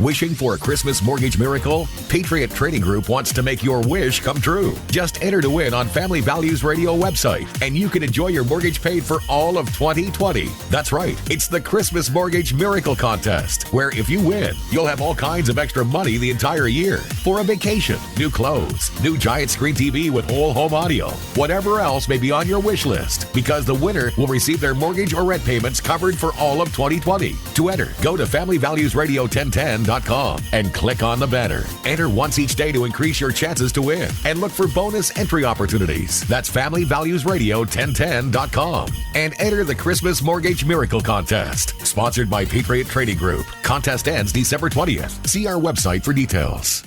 Wishing for a Christmas mortgage miracle? Patriot Trading Group wants to make your wish come true. Just enter to win on Family Values Radio website, and you can enjoy your mortgage paid for all of 2020. That's right. It's the Christmas Mortgage Miracle Contest, where if you win, you'll have all kinds of extra money the entire year for a vacation, new clothes, new giant screen TV with whole home audio, whatever else may be on your wish list, because the winner will receive their mortgage or rent payments covered for all of 2020. To enter, go to FamilyValuesRadio1010.com and click on the banner. Enter once each day to increase your chances to win and look for bonus entry opportunities. That's FamilyValuesRadio1010.com and enter the Christmas Mortgage Miracle Contest, sponsored by Patriot Trading Group. Contest ends December 20th. See our website for details.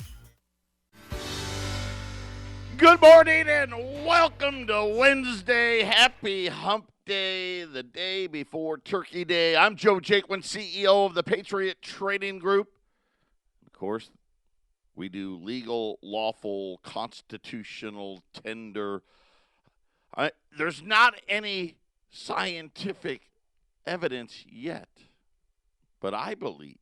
Good morning and welcome to Wednesday. Happy Hump Day, the day before Turkey Day. I'm Joe Jaquin, CEO of the Patriot Trading Group. Of course, we do legal, lawful, constitutional tender. There's not any scientific evidence yet, but I believe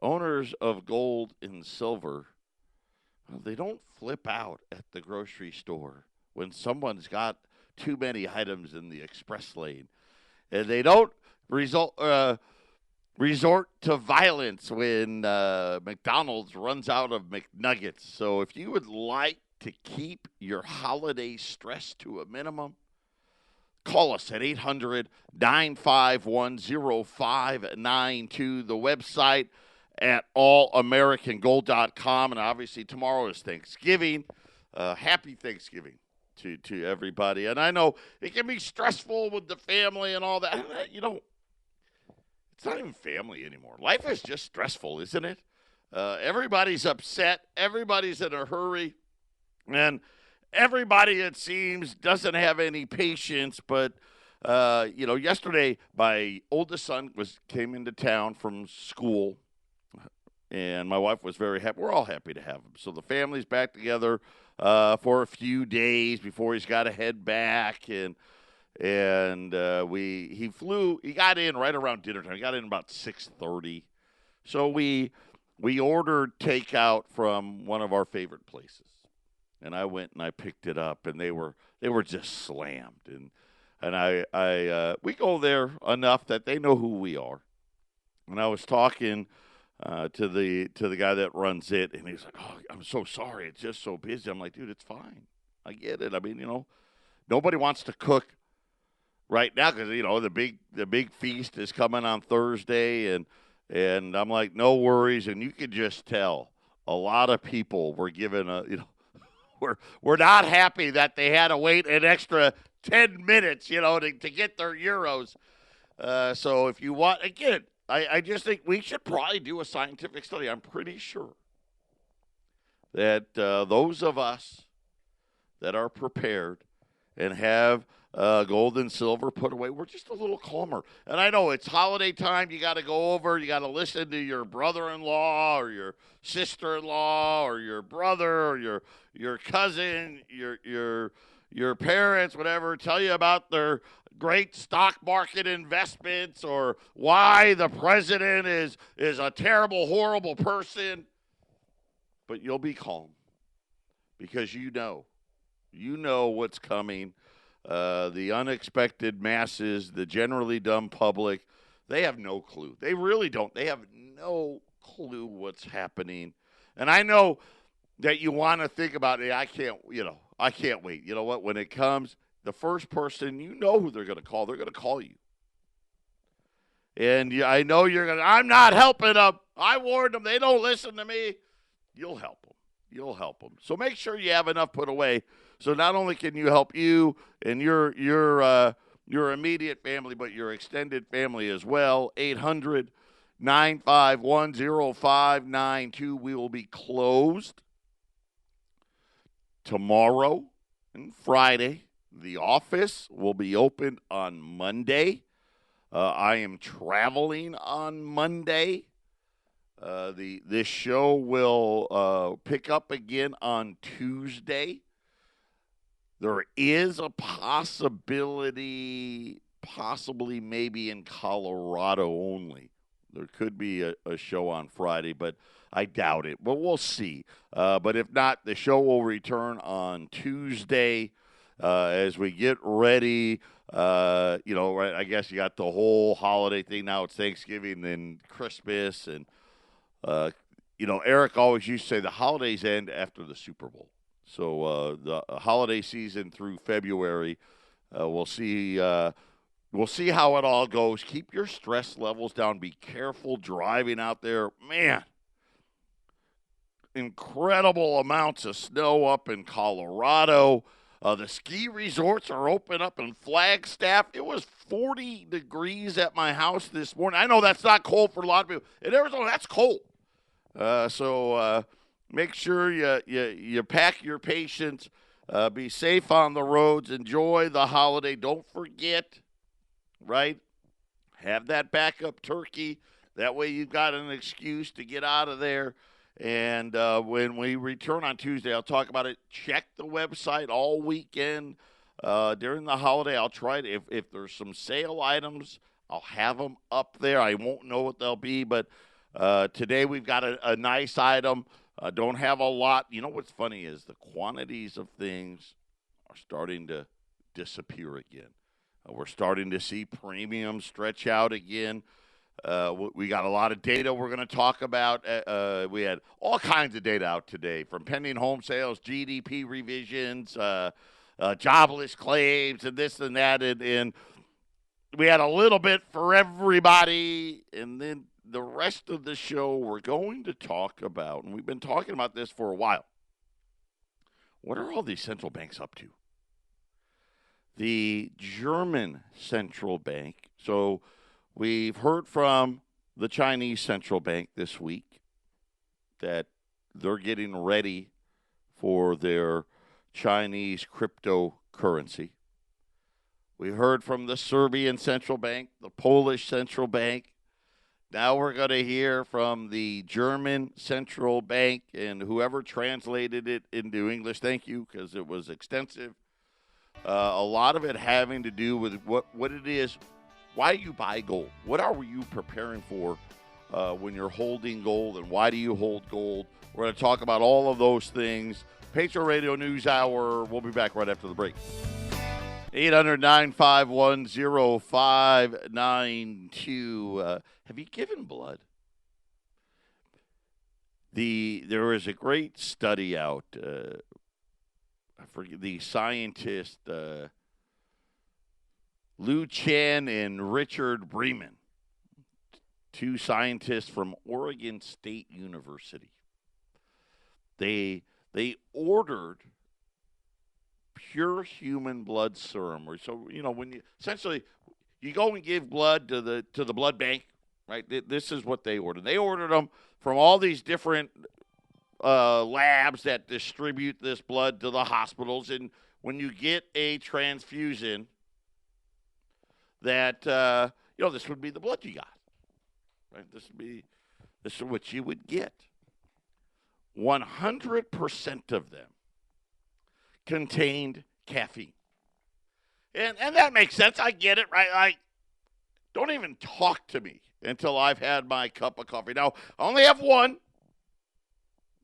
owners of gold and silver, they don't flip out at the grocery store when someone's got too many items in the express lane. And they don't resort to violence when McDonald's runs out of McNuggets. So if you would like to keep your holiday stress to a minimum, call us at 800-951-0592. The website at allamericangold.com. And obviously tomorrow is Thanksgiving. Happy Thanksgiving to everybody. And I know it can be stressful with the family and all that. You know, it's not even family anymore. Life is just stressful, isn't it? Everybody's upset. Everybody's in a hurry. And everybody, it seems, doesn't have any patience. But, yesterday my oldest son came into town from school. And my wife was very happy. We're all happy to have him. So the family's back together for a few days before he's got to head back. And he flew. He got in right around dinner time. He got in about 6:30. So we ordered takeout from one of our favorite places. And I went and I picked it up, and they were just slammed. And we go there enough that they know who we are. And I was talking to the guy that runs it, and he's like, "Oh, I'm so sorry. It's just so busy." I'm like, "Dude, it's fine. I get it. I mean, nobody wants to cook right now because the big feast is coming on Thursday, and I'm like, no worries." And you could just tell a lot of people were given we're not happy that they had to wait an extra 10 minutes, to get their euros. So if you want, again, I just think we should probably do a scientific study. I'm pretty sure that those of us that are prepared and have gold and silver put away, we're just a little calmer. And I know it's holiday time. You got to go over. You got to listen to your brother-in-law or your sister-in-law or your brother or your cousin, your parents, whatever, tell you about their great stock market investments or why the president is a terrible, horrible person. But you'll be calm because you know what's coming. The unexpected masses, the generally dumb public, they have no clue. They really don't. They have no clue what's happening. And I know that you want to think about it. I can't wait. You know what? When it comes, the first person, you know who they're going to call. They're going to call you. And I know I'm not helping them. I warned them. They don't listen to me. You'll help them. So make sure you have enough put away. So not only can you help you and your immediate family, but your extended family as well. 800-951-0592. We will be closed tomorrow and Friday. The office will be open on Monday. I am traveling on Monday. This show will pick up again on Tuesday. There is a possibility, possibly maybe in Colorado only. There could be a show on Friday, but I doubt it. But we'll see. But if not, the show will return on Tuesday as we get ready. Right, I guess you got the whole holiday thing. Now it's Thanksgiving, then Christmas. And, Eric always used to say the holidays end after the Super Bowl. So the holiday season through February, we'll see. We'll see how it all goes. Keep your stress levels down. Be careful driving out there. Man, incredible amounts of snow up in Colorado. The ski resorts are open up in Flagstaff. It was 40 degrees at my house this morning. I know that's not cold for a lot of people. In Arizona, that's cold. So make sure you pack your patience. Be safe on the roads. Enjoy the holiday. Don't forget, right? Have that backup turkey. That way you've got an excuse to get out of there. And when we return on Tuesday, I'll talk about it. Check the website all weekend. During the holiday, I'll try to, if there's some sale items, I'll have them up there. I won't know what they'll be, but today we've got a nice item. Don't have a lot. You know what's funny is the quantities of things are starting to disappear again. We're starting to see premium stretch out again. We got a lot of data we're going to talk about. We had all kinds of data out today, from pending home sales, GDP revisions, jobless claims, and this and that. And we had a little bit for everybody. And then the rest of the show, we're going to talk about, and we've been talking about this for a while, what are all these central banks up to? The German central bank. So we've heard from the Chinese central bank this week that they're getting ready for their Chinese cryptocurrency. We heard from the Serbian central bank, the Polish central bank. Now we're going to hear from the German central bank, and whoever translated it into English, thank you, because it was extensive. A lot of it having to do with what it is, why you buy gold. What are you preparing for when you're holding gold, and why do you hold gold? We're going to talk about all of those things. Patriot Radio News Hour. We'll be back right after the break. 800-951-0592. Have you given blood? There is a great study out. I forget the scientist Lou Chan and Richard Bremen, two scientists from Oregon State University. They ordered pure human blood serum, or so when you essentially you go and give blood to the blood bank, right? This is what they ordered. They ordered them from all these different labs that distribute this blood to the hospitals, and when you get a transfusion, that this would be the blood you got, right? This is what you would get. 100% of them contained caffeine, and that makes sense. I get it, right? Like, don't even talk to me until I've had my cup of coffee. Now I only have one.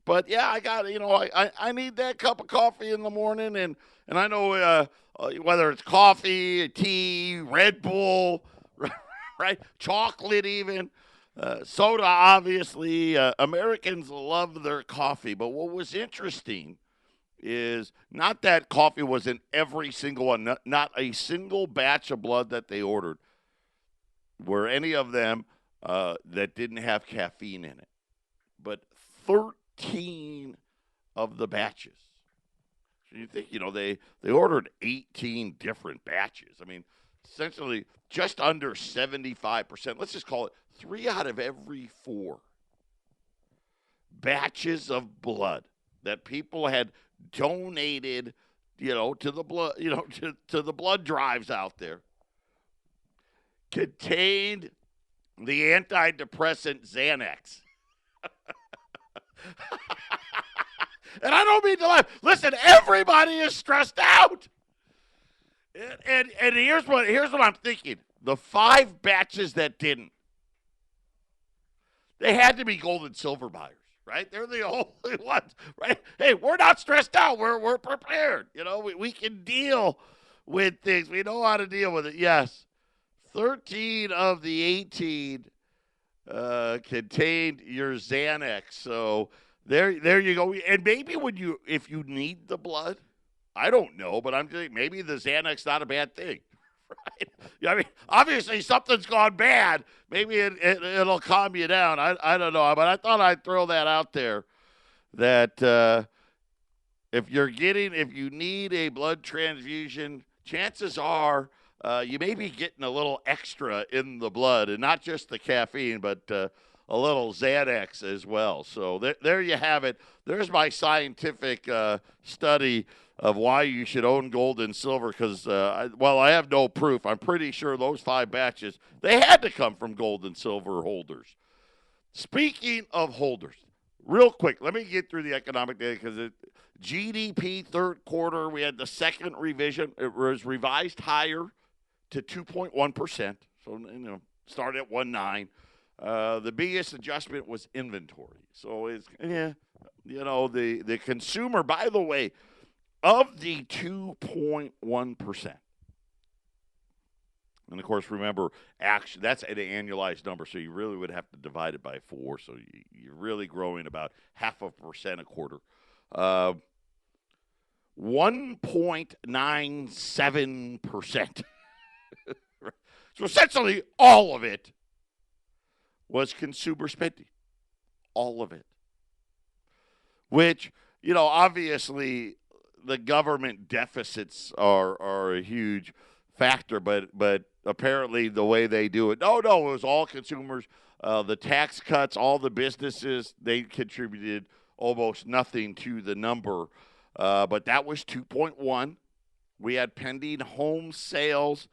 But, yeah, I got I need that cup of coffee in the morning, and I know whether it's coffee, tea, Red Bull, right, chocolate even, soda, obviously. Americans love their coffee. But what was interesting is not that coffee was in every single one, not a single batch of blood that they ordered were any of them that didn't have caffeine in it. But 13 of the batches. So you think, they ordered 18 different batches. I mean, essentially just under 75%. Let's just call it 3 out of every 4 batches of blood that people had donated, to the blood, to the blood drives out there contained the antidepressant Xanax. And I don't mean to laugh. Listen, everybody is stressed out. And here's what I'm thinking. The 5 batches that didn't. They had to be gold and silver buyers, right? They're the only ones, right? Hey, we're not stressed out. We're prepared. We can deal with things. We know how to deal with it. Yes, 13 of the 18 contained your Xanax. So there you go. And maybe if you need the blood, I don't know, but I'm thinking maybe the Xanax not a bad thing. Right? I mean, obviously something's gone bad. Maybe it'll calm you down. I don't know, but I thought I'd throw that out there. That if you need a blood transfusion, chances are you may be getting a little extra in the blood, and not just the caffeine, but a little Xanax as well. So there you have it. There's my scientific study of why you should own gold and silver, because, I have no proof. I'm pretty sure those 5 batches, they had to come from gold and silver holders. Speaking of holders, real quick, let me get through the economic data, because GDP third quarter, we had the second revision. It was revised higher to 2.1%. So, started at 1.9. The biggest adjustment was inventory. So it's, the consumer, by the way, of the 2.1%. And, of course, remember, that's an annualized number, so you really would have to divide it by 4. So you're really growing about 0.5% a quarter. 1.97%. So essentially all of it was consumer spending. All of it. Which, obviously the government deficits are a huge factor, but apparently the way they do it, no, it was all consumers. The tax cuts, all the businesses, they contributed almost nothing to the number. But that was 2.1. We had pending home sales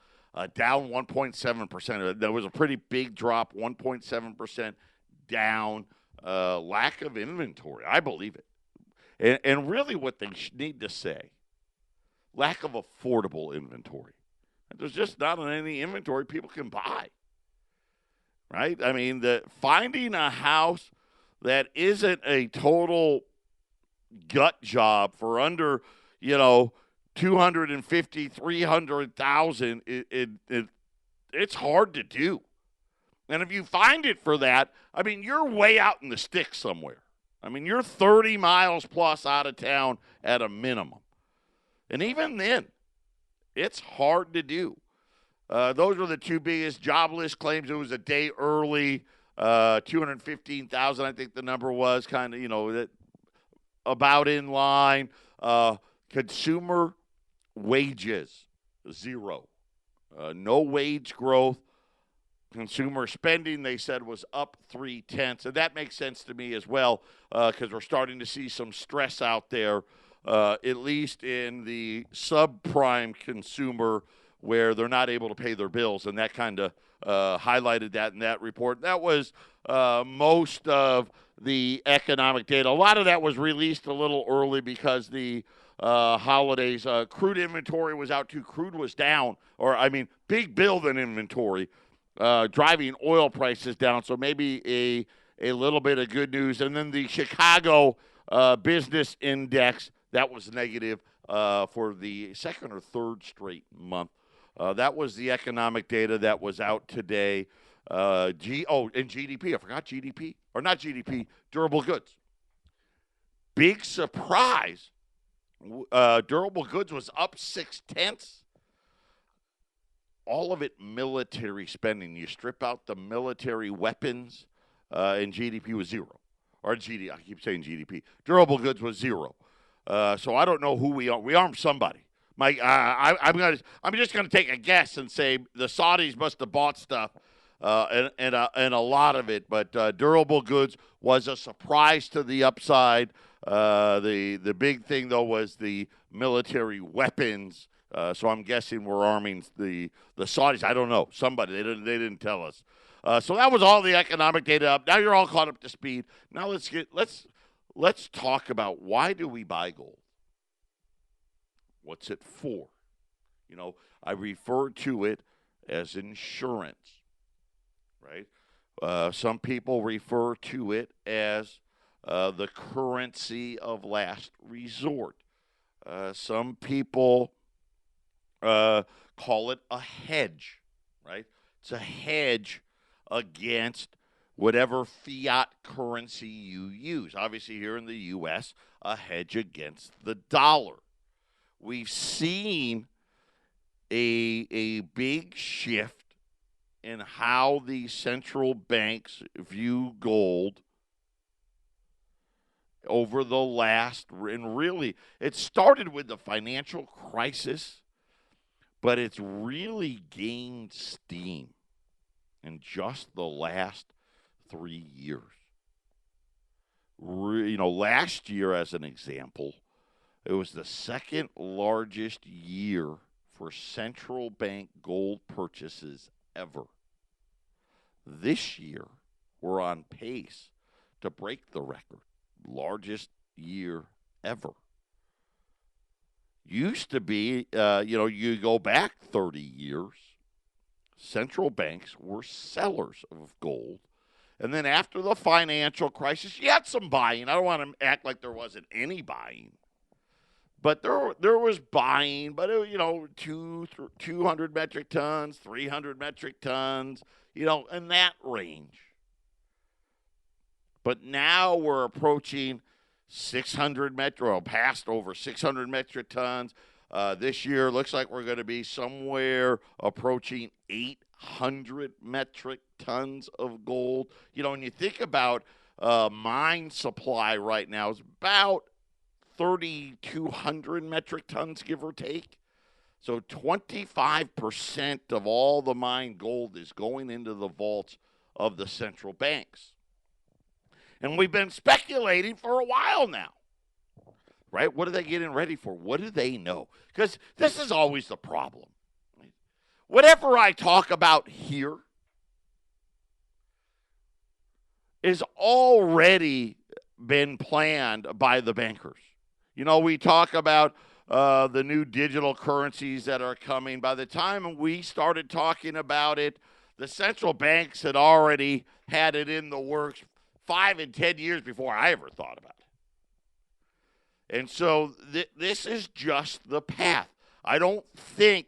down 1.7%. That was a pretty big drop, 1.7% down. Lack of inventory. I believe it. And really what they need to say, lack of affordable inventory. There's just not any inventory people can buy. Right? I mean, finding a house that isn't a total gut job for under, 250, 300,000, it's hard to do. And if you find it for that, I mean, you're way out in the sticks somewhere. I mean, you're 30 miles plus out of town at a minimum. And even then, it's hard to do. Those were the 2 biggest jobless claims. It was a day early, 215,000, I think the number was, kind of, about in line. Consumer wages, 0. No wage growth. Consumer spending, they said, was up 0.3. And that makes sense to me as well, because we're starting to see some stress out there, at least in the subprime consumer, where they're not able to pay their bills. And that kind of highlighted that in that report. That was most of the economic data. A lot of that was released a little early because the holidays. Crude inventory was out too. Crude was down, big build in inventory, driving oil prices down. So maybe a little bit of good news. And then the Chicago Business Index, that was negative for the second or third straight month. That was the economic data that was out today. And GDP. I forgot GDP. Or not GDP, durable goods. Big surprise. Durable goods was up 0.6. All of it military spending. You strip out the military weapons, and GDP was 0. Or I keep saying GDP. Durable goods was 0. So I don't know who we are. We armed somebody. I'm just gonna take a guess and say the Saudis must have bought stuff, and a lot of it. But durable goods was a surprise to the upside. The big thing though was the military weapons. So I'm guessing we're arming the Saudis. I don't know. Somebody they didn't tell us. So that was all the economic data up. Now you're all caught up to speed. Now let's talk about, why do we buy gold? What's it for? I refer to it as insurance, right? Some people refer to it as the currency of last resort. Some people call it a hedge, right? It's a hedge against whatever fiat currency you use. Obviously, here in the U.S., a hedge against the dollar. We've seen a big shift in how the central banks view gold over the last, and really, it started with the financial crisis, but it's really gained steam in just the last 3 years. Last year, as an example, it was the second largest year for central bank gold purchases ever. This year, we're on pace to break the record. Largest year ever. Used to be, you go back 30 years, central banks were sellers of gold. And then after the financial crisis, you had some buying. I don't want to act like there wasn't any buying. But there was buying, but, 200 metric tons, 300 metric tons, in that range. But now we're approaching 600 past over 600 metric tons. This year looks like we're going to be somewhere approaching 800 metric tons of gold. When you think about mine supply right now, is about 3,200 metric tons, give or take. So 25% of all the mined gold is going into the vaults of the central banks. And we've been speculating for a while now, right? What are they getting ready for? What do they know? Because this is always the problem. Right? Whatever I talk about here is already been planned by the bankers. We talk about the new digital currencies that are coming. By the time we started talking about it, the central banks had already had it in the works 5 and 10 years before I ever thought about it. And so this is just the path. I don't think,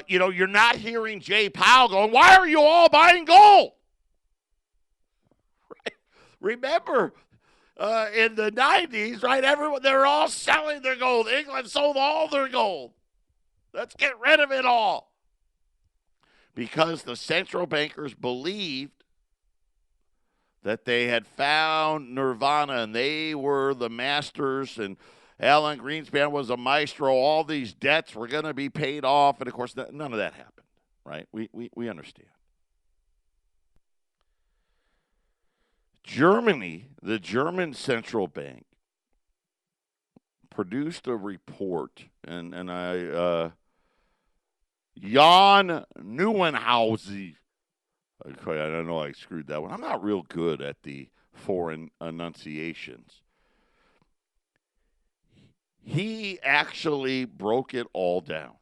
you're not hearing Jay Powell going, why are you all buying gold? Right? Remember, in the 90s, right, they're all selling their gold. England sold all their gold. Let's get rid of it all. Because the central bankers believed that they had found nirvana and they were the masters, and Alan Greenspan was a maestro. All these debts were going to be paid off, and of course, none of that happened, right? We understand. Germany, the German central bank, produced a report, and Jan Neuenhausen. Okay, I don't know, I screwed that one. I'm not real good at the foreign enunciations. He actually broke it all down.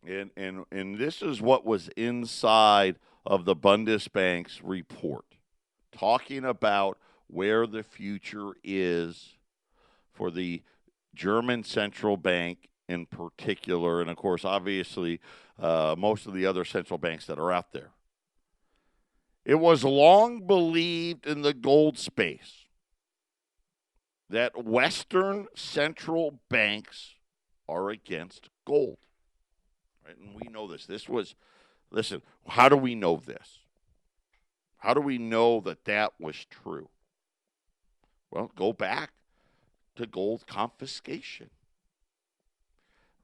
And this is what was inside of the Bundesbank's report, talking about where the future is for the German central bank in particular, and of course, obviously, most of the other central banks that are out there. It was long believed in the gold space that Western central banks are against gold. Right? And we know this. Listen, how do we know this? How do we know that was true? Well, go back to gold confiscation.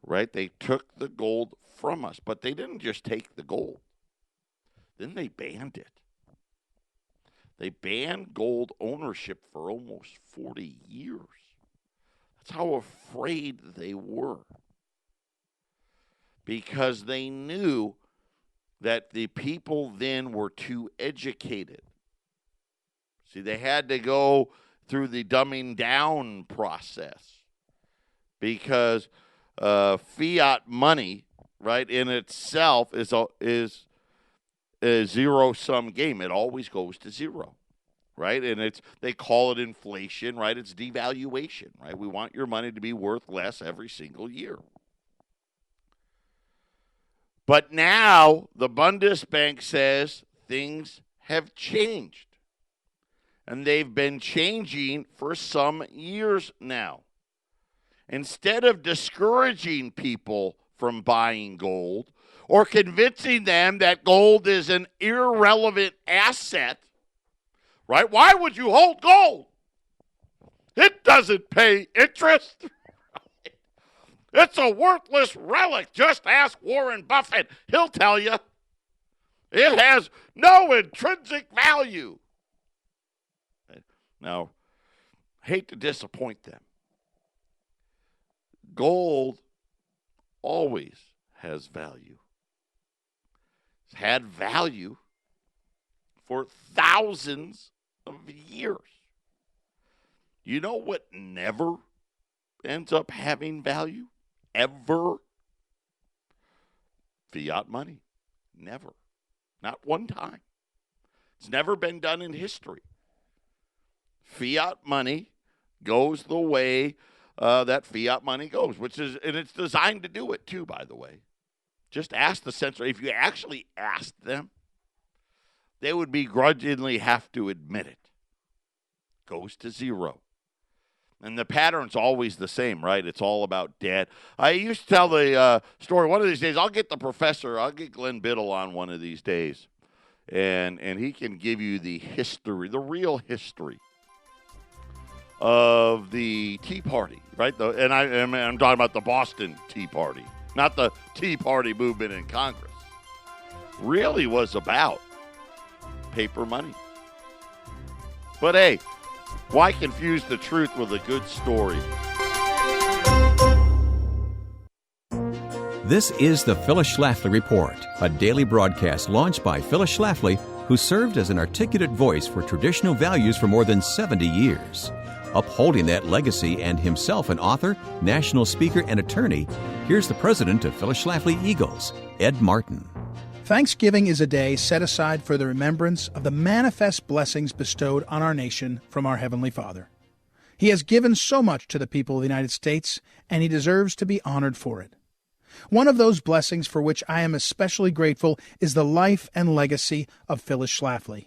Right? They took the gold from us, but they didn't just take the gold. Then they banned it. They banned gold ownership for almost 40 years. That's how afraid they were. Because they knew that the people then were too educated. See, they had to go through the dumbing down process. Because fiat money, right, in itself is a zero-sum game. It always goes to zero, right? And they call it inflation, right? It's devaluation, right? We want your money to be worth less every single year. But now the Bundesbank says things have changed. And they've been changing for some years now. Instead of discouraging people from buying gold or convincing them that gold is an irrelevant asset, right? Why would you hold gold? It doesn't pay interest. It's a worthless relic. Just ask Warren Buffett. He'll tell you. It has no intrinsic value. Now, I hate to disappoint them. Gold always has value. It's had value for thousands of years. You know what never ends up having value? Ever? Fiat money. Never. Not one time. It's never been done in history. Fiat money goes the way that fiat money goes, and it's designed to do it too, by the way. Just ask the censor. If you actually asked them, they would begrudgingly have to admit it. Goes to zero. And the pattern's always the same, right? It's all about debt. I used to tell the story one of these days. I'll get Glenn Biddle on one of these days, and he can give you the history, the real history of the Tea Party, right? I'm talking about the Boston Tea Party, not the Tea Party movement in Congress. Really was about paper money. But hey, why confuse the truth with a good story? This is the Phyllis Schlafly Report, a daily broadcast launched by Phyllis Schlafly, who served as an articulate voice for traditional values for more than 70 years. Upholding that legacy and himself an author, national speaker, and attorney, here's the president of Phyllis Schlafly Eagles, Ed Martin. Thanksgiving is a day set aside for the remembrance of the manifest blessings bestowed on our nation from our Heavenly Father. He has given so much to the people of the United States, and he deserves to be honored for it. One of those blessings for which I am especially grateful is the life and legacy of Phyllis Schlafly.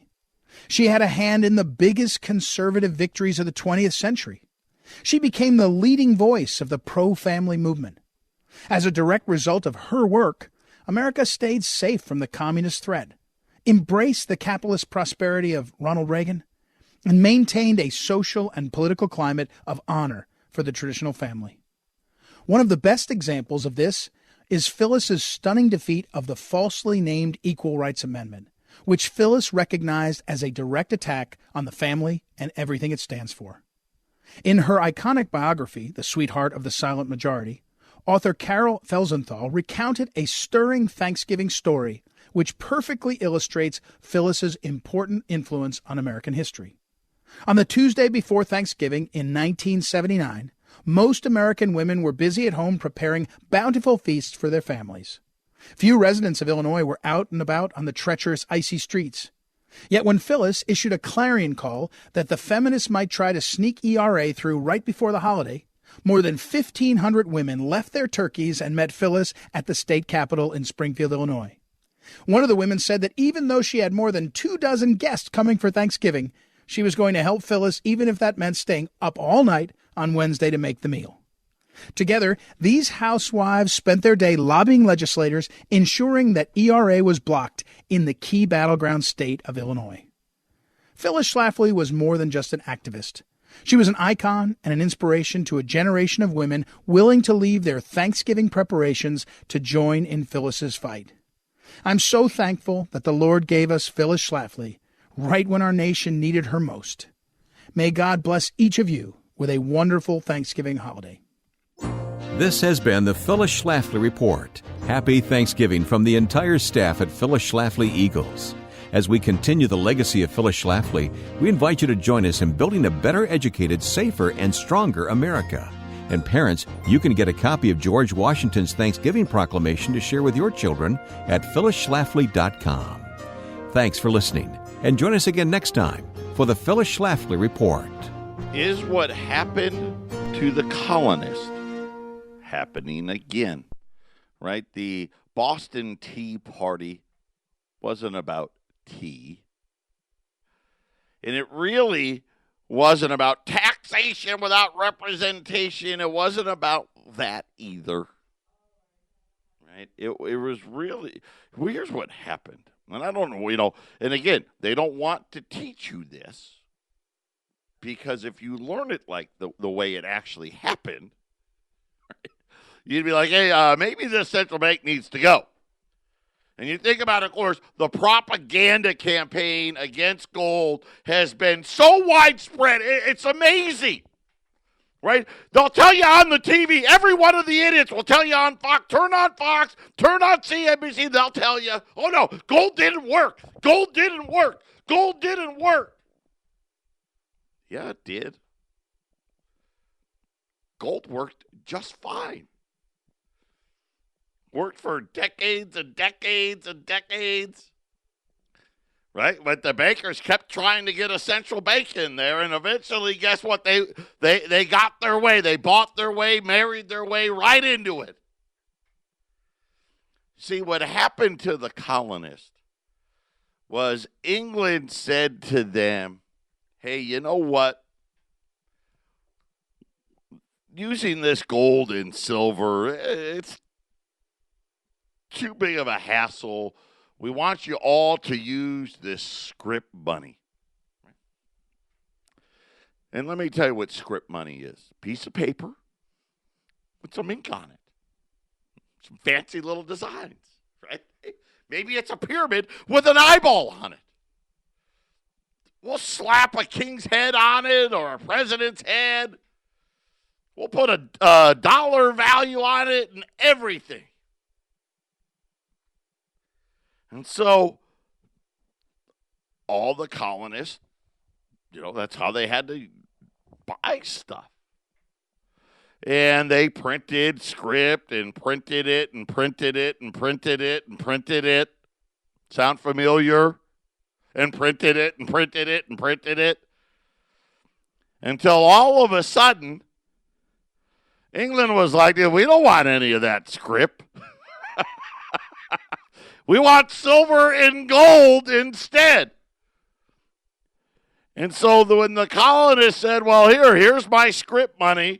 She had a hand in the biggest conservative victories of the 20th century. She became the leading voice of the pro-family movement. As a direct result of her work, America stayed safe from the communist threat, embraced the capitalist prosperity of Ronald Reagan, and maintained a social and political climate of honor for the traditional family. One of the best examples of this is Phyllis's stunning defeat of the falsely named Equal Rights Amendment, which Phyllis recognized as a direct attack on the family and everything it stands for. In her iconic biography, The Sweetheart of the Silent Majority, author Carol Felsenthal recounted a stirring Thanksgiving story which perfectly illustrates Phyllis's important influence on American history. On the Tuesday before Thanksgiving in 1979, most American women were busy at home preparing bountiful feasts for their families. Few residents of Illinois were out and about on the treacherous, icy streets. Yet when Phyllis issued a clarion call that the feminists might try to sneak ERA through right before the holiday, more than 1,500 women left their turkeys and met Phyllis at the state capitol in Springfield, Illinois. One of the women said that even though she had more than 24 guests coming for Thanksgiving, she was going to help Phyllis even if that meant staying up all night on Wednesday to make the meal. Together, these housewives spent their day lobbying legislators, ensuring that ERA was blocked in the key battleground state of Illinois. Phyllis Schlafly was more than just an activist. She was an icon and an inspiration to a generation of women willing to leave their Thanksgiving preparations to join in Phyllis's fight. I'm so thankful that the Lord gave us Phyllis Schlafly right when our nation needed her most. May God bless each of you with a wonderful Thanksgiving holiday. This has been the Phyllis Schlafly Report. Happy Thanksgiving from the entire staff at Phyllis Schlafly Eagles. As we continue the legacy of Phyllis Schlafly, we invite you to join us in building a better educated, safer, and stronger America. And parents, you can get a copy of George Washington's Thanksgiving Proclamation to share with your children at phyllisschlafly.com. Thanks for listening, and join us again next time for the Phyllis Schlafly Report. Is what happened to the colonists happening again? Right? The Boston Tea Party wasn't about tea. And it really wasn't about taxation without representation. It wasn't about that either. Right? It was really, well, here's what happened. And I don't know, and again, they don't want to teach you this because if you learn it like the way it actually happened, right, you'd be like, hey, maybe the central bank needs to go. And you think about, of course, the propaganda campaign against gold has been so widespread. It's amazing, right? They'll tell you on the TV. Every one of the idiots will tell you on Fox, turn on CNBC. They'll tell you, oh, no, gold didn't work. Gold didn't work. Gold didn't work. Yeah, it did. Gold worked just fine. Worked for decades and decades and decades, right? But the bankers kept trying to get a central bank in there, and eventually, guess what? They got their way. They bought their way, married their way right into it. See, what happened to the colonists was England said to them, hey, you know what? Using this gold and silver, it's too big of a hassle. We want you all to use this script money. And let me tell you what script money is. Piece of paper with some ink on it. Some fancy little designs, right? Maybe it's a pyramid with an eyeball on it. We'll slap a king's head on it or a president's head. We'll put a dollar value on it and everything. And so all the colonists, that's how they had to buy stuff. And they printed script and printed it and printed it and printed it and printed it. Sound familiar? And printed it and printed it and printed it. Until all of a sudden, England was like, we don't want any of that script. We want silver and gold instead. And so when the colonists said, well, here's my script money.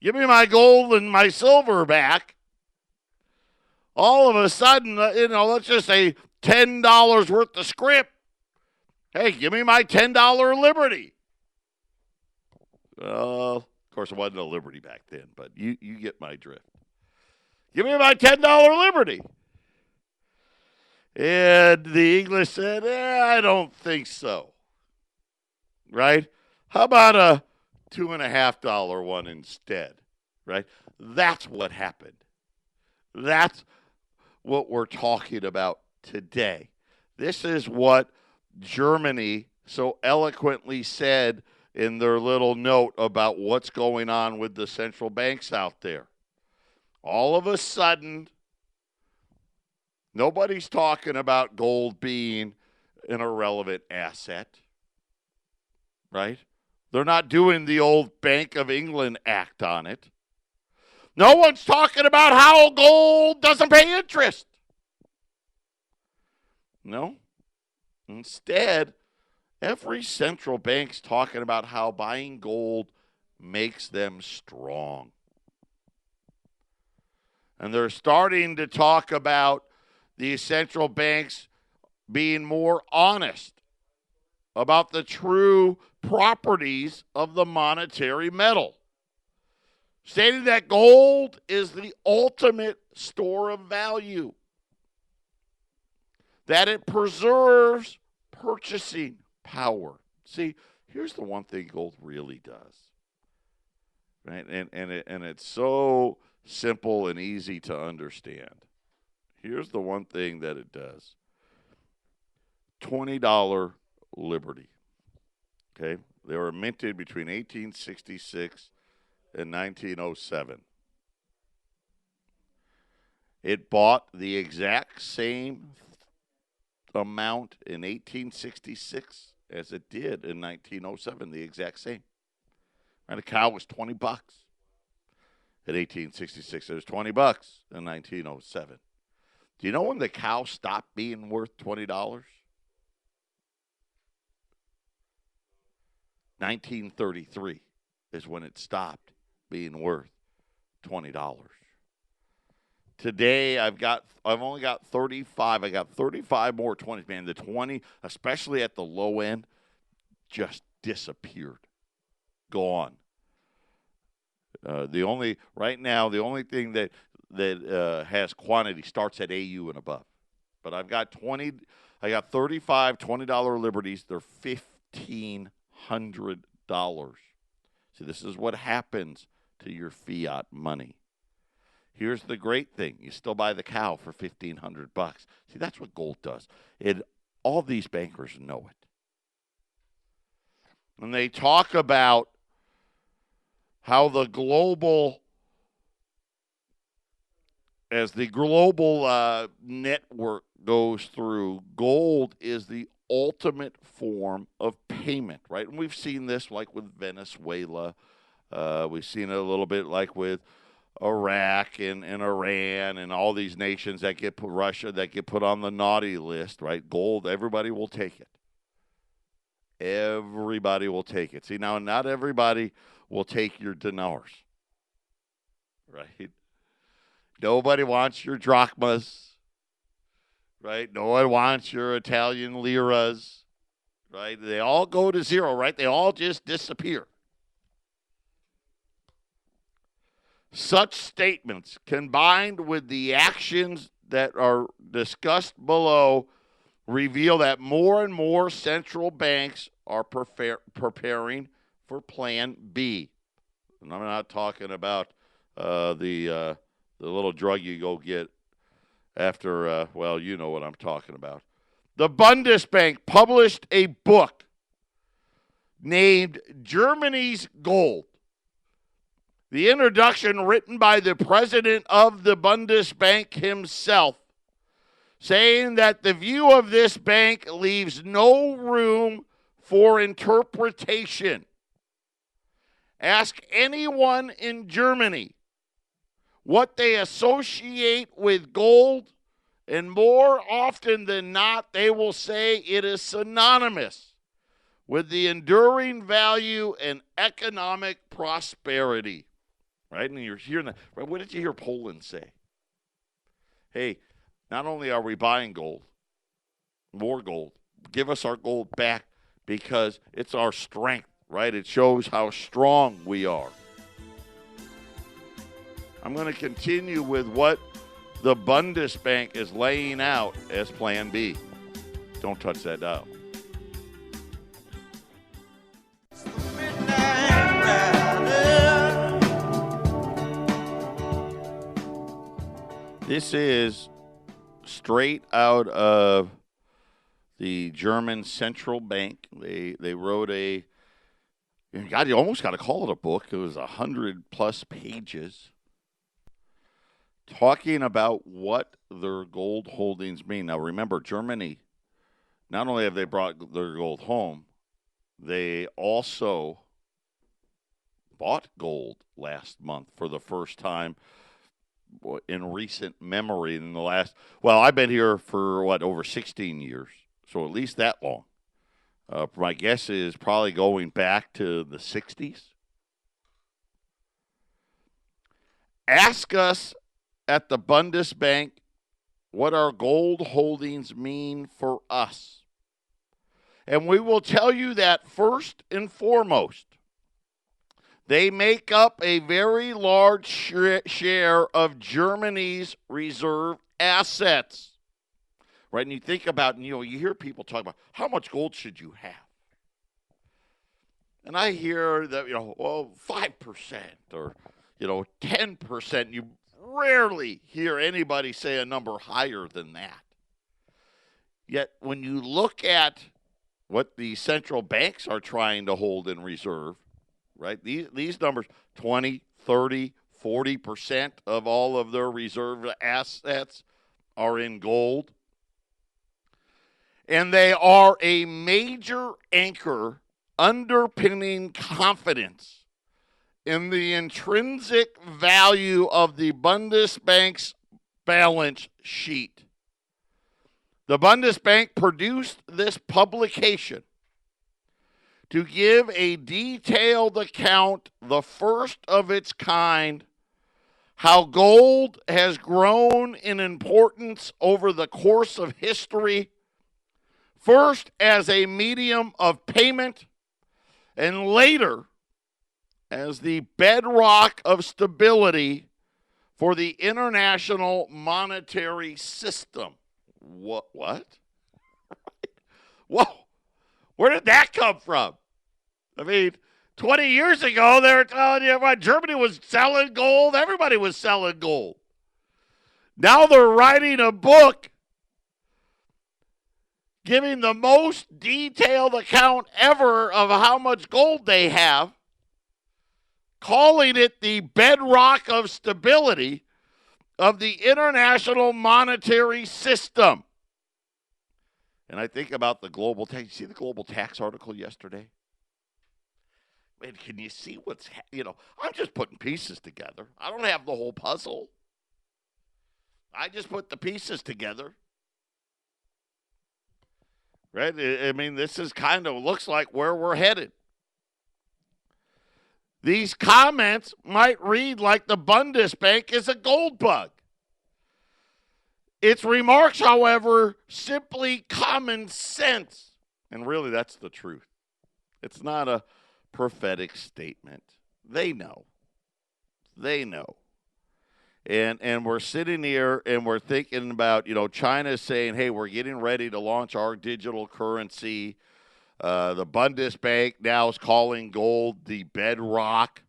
Give me my gold and my silver back. All of a sudden, let's just say $10 worth of script. Hey, give me my $10 liberty. Of course, it wasn't a liberty back then, but you get my drift. Give me my $10 liberty. And the English said, I don't think so. Right? How about a $2.50 one instead? Right? That's what happened. That's what we're talking about today. This is what Germany so eloquently said in their little note about what's going on with the central banks out there. All of a sudden, nobody's talking about gold being an irrelevant asset, right? They're not doing the old Bank of England Act on it. No one's talking about how gold doesn't pay interest. No. Instead, every central bank's talking about how buying gold makes them strong. And they're starting to talk about the central banks being more honest about the true properties of the monetary metal, stating that gold is the ultimate store of value, that it preserves purchasing power. See, here's the one thing gold really does, right? And it's so simple and easy to understand. Here's the one thing that it does. $20 liberty. Okay? They were minted between 1866 and 1907. It bought the exact same amount in 1866 as it did in 1907, the exact same. And a cow was $20 in 1866. It was $20 in 1907. Do you know when the cow stopped being worth $20? 1933 is when it stopped being worth $20. Today, I've only got 35. I got 35 more 20s. Man, the 20, especially at the low end, just disappeared. Gone. The only thing that has quantity starts at AU and above. But I got 35 $20 Liberties. They're $1,500. See, this is what happens to your fiat money. Here's the great thing. You still buy the cow for $1,500. See, that's what gold does. All these bankers know it. And they talk about how as the global network goes through, gold is the ultimate form of payment, right? And we've seen this like with Venezuela. We've seen it a little bit like with Iraq and Iran and all these nations that get put, Russia, that get put on the naughty list, right? Gold, everybody will take it. Everybody will take it. See, now, not everybody will take your dinars, right? Nobody wants your drachmas, right? No one wants your Italian liras, right? They all go to zero, right? They all just disappear. Such statements, combined with the actions that are discussed below, reveal that more and more central banks are preparing for Plan B. And I'm not talking about the little drug you go get after, you know what I'm talking about. The Bundesbank published a book named Germany's Gold. The introduction, written by the president of the Bundesbank himself, saying that the view of this bank leaves no room for interpretation. Ask anyone in Germany what they associate with gold, and more often than not, they will say it is synonymous with the enduring value and economic prosperity. Right? And you're hearing that. Right? What did you hear Poland say? Hey, not only are we buying gold, more gold, give us our gold back because it's our strength, right? It shows how strong we are. I'm going to continue with what the Bundesbank is laying out as Plan B. Don't touch that dial. This is straight out of the German central bank. They wrote you almost got to call it a book. It was 100+ pages talking about what their gold holdings mean. Now, remember, Germany, not only have they brought their gold home, they also bought gold last month for the first time in recent memory in the last, I've been here for over 16 years, so at least that long. My guess is probably going back to the 60s. Ask us at the Bundesbank what our gold holdings mean for us. And we will tell you that first and foremost, they make up a very large share of Germany's reserve assets. Right? And you think about, you hear people talk about how much gold should you have? And I hear that, 5% or, 10%. You rarely hear anybody say a number higher than that. Yet when you look at what the central banks are trying to hold in reserve, right? These numbers, 20, 30, 40% of all of their reserve assets are in gold. And they are a major anchor underpinning confidence in the intrinsic value of the Bundesbank's balance sheet. The Bundesbank produced this publication to give a detailed account, the first of its kind, how gold has grown in importance over the course of history, first as a medium of payment, and later as the bedrock of stability for the international monetary system. What? Whoa. Where did that come from? I mean, 20 years ago, they were telling you what, Germany was selling gold. Everybody was selling gold. Now they're writing a book giving the most detailed account ever of how much gold they have, calling it the bedrock of stability of the international monetary system. And I think about the global tax. You see the global tax article yesterday? Man, can you see what's, I'm just putting pieces together. I don't have the whole puzzle. I just put the pieces together. Right? I mean, this is kind of looks like where we're headed. These comments might read like the Bundesbank is a gold bug. Its remarks, however, simply common sense. And really, that's the truth. It's not a prophetic statement. They know. They know. And we're sitting here and we're thinking about, China saying, hey, we're getting ready to launch our digital currency. The Bundesbank now is calling gold the bedrock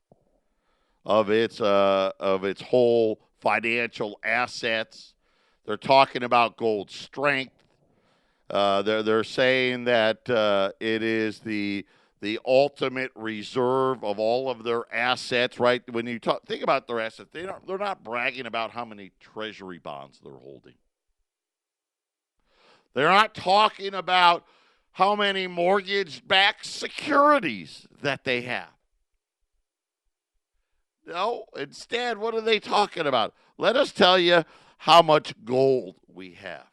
of its whole financial assets. They're talking about gold strength. They're saying that it is the ultimate reserve of all of their assets, right? When you think about their assets, they're not bragging about how many treasury bonds they're holding. They're not talking about how many mortgage-backed securities that they have. No, instead, what are they talking about? Let us tell you how much gold we have.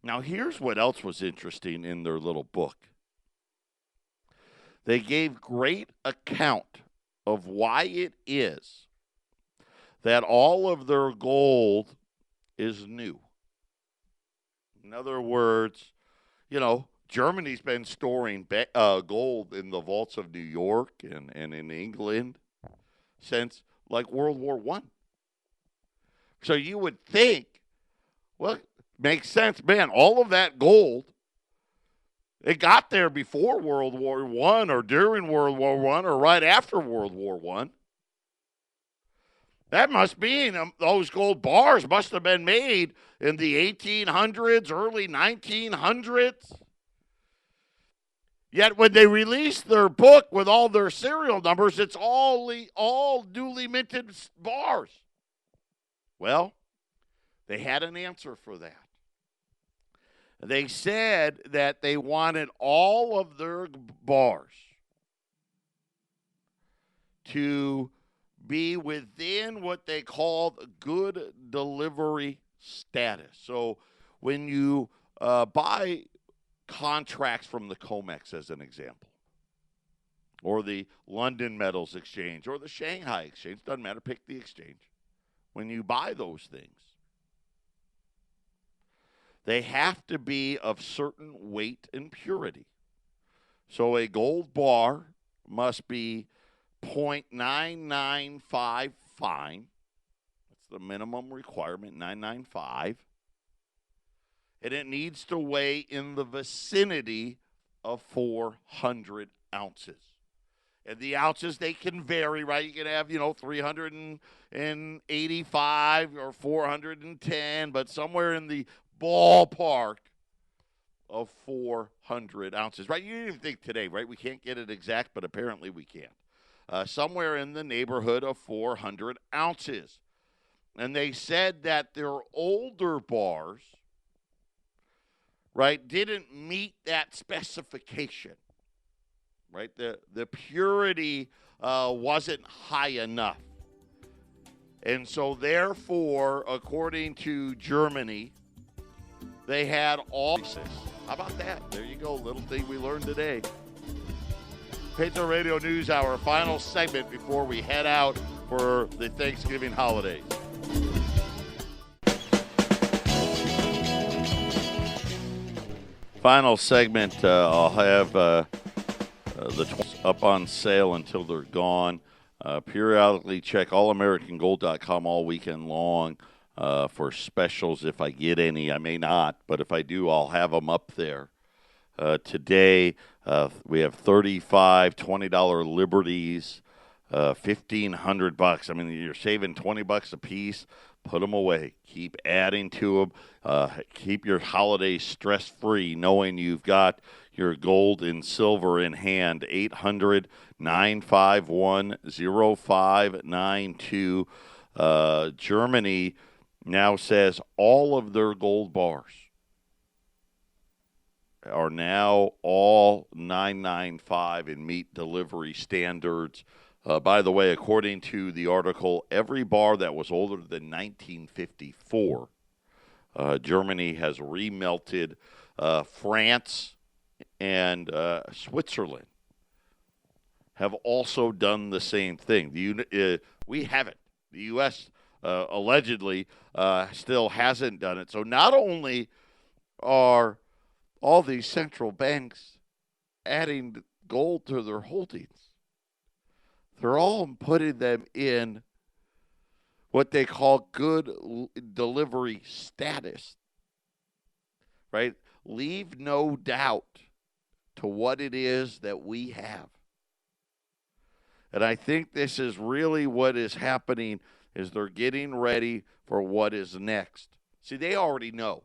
Now, here's what else was interesting in their little book. They gave great account of why it is that all of their gold is new. In other words, Germany's been storing gold in the vaults of New York and in England since like World War I. So you would think, well, makes sense, man, all of that gold, it got there before World War I or during World War I or right after World War I. That must mean those gold bars must have been made in the 1800s, early 1900s. Yet when they released their book with all their serial numbers, it's all newly minted bars. Well, they had an answer for that. They said that they wanted all of their bars to be within what they called good delivery status. So when you buy contracts from the COMEX, as an example, or the London Metals Exchange, or the Shanghai Exchange, doesn't matter, pick the exchange. When you buy those things, they have to be of certain weight and purity. So a gold bar must be 0.995 fine. That's the minimum requirement, 995. And it needs to weigh in the vicinity of 400 ounces. And the ounces, they can vary, right? You can have, 385 or 410, but somewhere in the ballpark of 400 ounces, right? You didn't think today, right? We can't get it exact, but apparently we can. Somewhere in the neighborhood of 400 ounces. And they said that their older bars right, didn't meet that specification, right? The purity wasn't high enough. And so, therefore, according to Germany, they had all. How about that? There you go, little thing we learned today. Patriot Radio News Hour, final segment before we head out for the Thanksgiving holidays. Final segment, I'll have the up on sale until they're gone. Periodically check allamericangold.com all weekend long for specials if I get any. I may not, but if I do, I'll have them up there. Today, we have $35 $20 Liberties, $1,500. I mean, you're saving $20 a piece. Put them away. Keep adding to them. Keep your holidays stress-free, knowing you've got your gold and silver in hand. 800-951-0592. Germany now says all of their gold bars are now all 995 and meet delivery standards. By the way, according to the article, every bar that was older than 1954, Germany has remelted. France and Switzerland have also done the same thing. We haven't. The U.S. Allegedly still hasn't done it. So not only are all these central banks adding gold to their holdings, they're all putting them in what they call good delivery status, right? Leave no doubt to what it is that we have. And I think this is really what is happening, is they're getting ready for what is next. See, they already know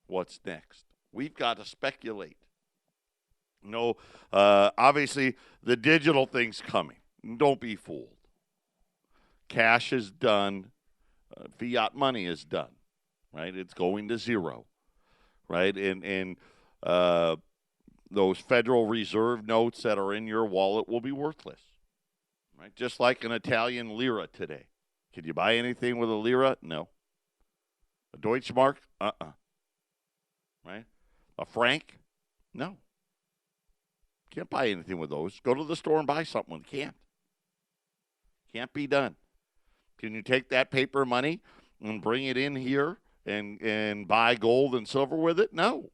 what's next. We've got to speculate. No, obviously, the digital thing's coming. Don't be fooled. Cash is done. Fiat money is done, right? It's going to zero, right? And those Federal Reserve notes that are in your wallet will be worthless, right? Just like an Italian lira today. Can you buy anything with a lira? No. A Deutschmark? Right? A franc? No. Can't buy anything with those. Go to the store and buy something. Can't. Can't be done. Can you take that paper money and bring it in here and buy gold and silver with it? No.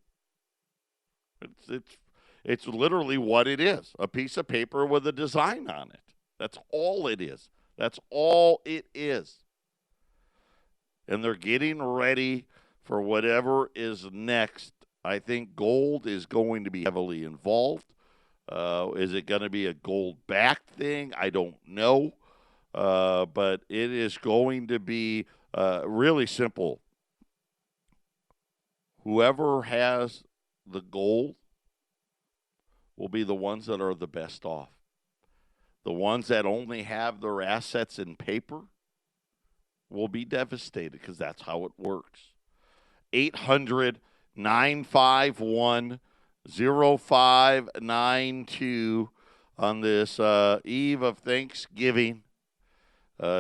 It's literally what it is. A piece of paper with a design on it. That's all it is. That's all it is. And they're getting ready for whatever is next. I think gold is going to be heavily involved. Is it going to be a gold-backed thing? I don't know. But it is going to be really simple. Whoever has the gold will be the ones that are the best off. The ones that only have their assets in paper will be devastated, because that's how it works. 800-951-0592 on this eve of Thanksgiving.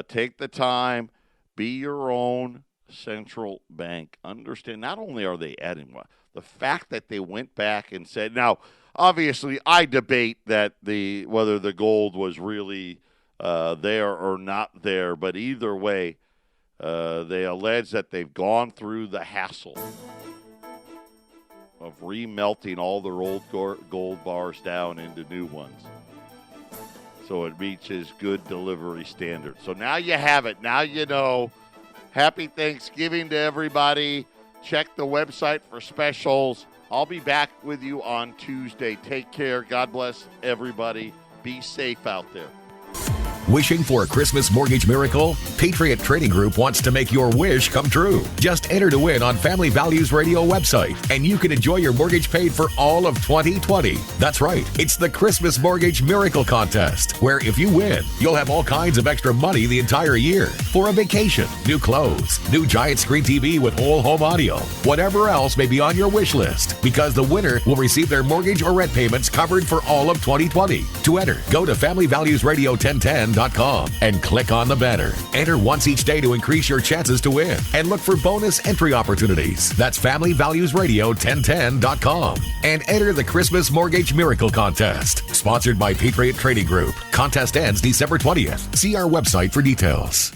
Take the time. Be your own central bank. Understand, not only are they adding one, the fact that they went back and said, now, obviously, I debate that whether the gold was really there or not there, but either way, they allege that they've gone through the hassle of remelting all their old gold bars down into new ones, so it reaches good delivery standards. So now you have it. Now you know. Happy Thanksgiving to everybody. Check the website for specials. I'll be back with you on Tuesday. Take care. God bless everybody. Be safe out there. Wishing for a Christmas mortgage miracle? Patriot Trading Group wants to make your wish come true. Just enter to win on Family Values Radio website, and you can enjoy your mortgage paid for all of 2020. That's right. It's the Christmas Mortgage Miracle Contest, where if you win, you'll have all kinds of extra money the entire year for a vacation, new clothes, new giant screen TV with whole home audio, whatever else may be on your wish list, because the winner will receive their mortgage or rent payments covered for all of 2020. To enter, go to FamilyValuesRadio1010.com and click on the banner. Enter once each day to increase your chances to win, and look for bonus entry opportunities. That's FamilyValuesRadio1010.com. And enter the Christmas Mortgage Miracle Contest, sponsored by Patriot Trading Group. Contest ends December 20th. See our website for details.